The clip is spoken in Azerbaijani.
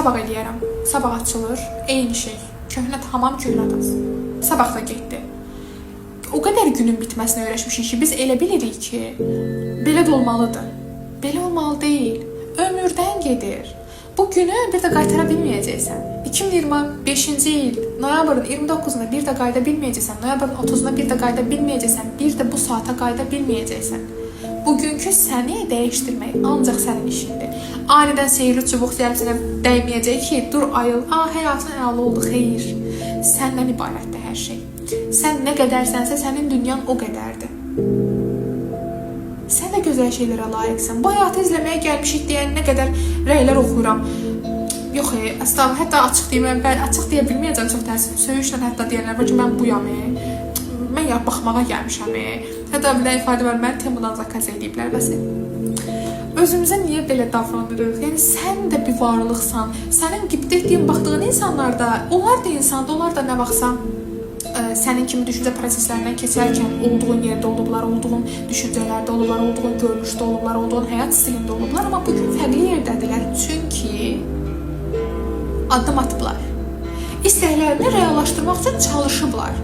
sabah eləyərəm. Sabah açılır, eyni şey. Köhnə tamam köhnə tas. Sabah da getdi. O qədər günün bitməsinə öyrəşmişik ki, biz elə bilirik ki, belə də olmalıdır. Belə olmalı deyil. Ömürdən gedir. Bu günü bir də qaytara bilməyəcəksən. 2025-ci il noyabrın 29-una bir də qayıda bilməyəcəksən. Noyabrın 30-una bir də qayıda bilməyəcəksən. Bir də bu saata qayıda bilməyəcəksən. Bugünkü səni dəyişdirmək ancaq sənin işindir. Anidən seyirli çubuq gəlib sənə dəyməyəcək ki, dur ayıl, həyatın əla oldu, xeyr. Səndən ibarətdir hər şey. Sən nə qədərsənsə, sənin dünyan o qədərdir. Sən də gözəl şeylərə layiqsən. Bu həyatı izləməyə gəlmişik deyən nə qədər rəylər oxuyuram. Yox, əslən, hətta açıq deyəm, mən açıq deyə bilməyəcəm, çox təəssüf. Söyüşlə hətta deyənlər var ki, mən buyam, mən ya baxmağa gəlmişəm. Hətta bir də ifadə var, mən temadan zakaz ediblər vəsə. Özümüzə niyə belə davranırıq? Yəni, sən də bir varlıqsan. Sənin qibdə etdiyin, baxdığın insanlar da, onlar da insandır, onlar da nə vaxtsa sənin kimi düşüncə proseslərindən keçərkən olduğun yerdə olublar, olduğun düşüncələrdə olublar, olduğun görünüşdə olublar, olduğun həyat stilində olublar. Amma bugün fərqli yerdədirlər. Çünki addım atıblar. İstəklərini reallaşdırmaq üçün çalışıblar.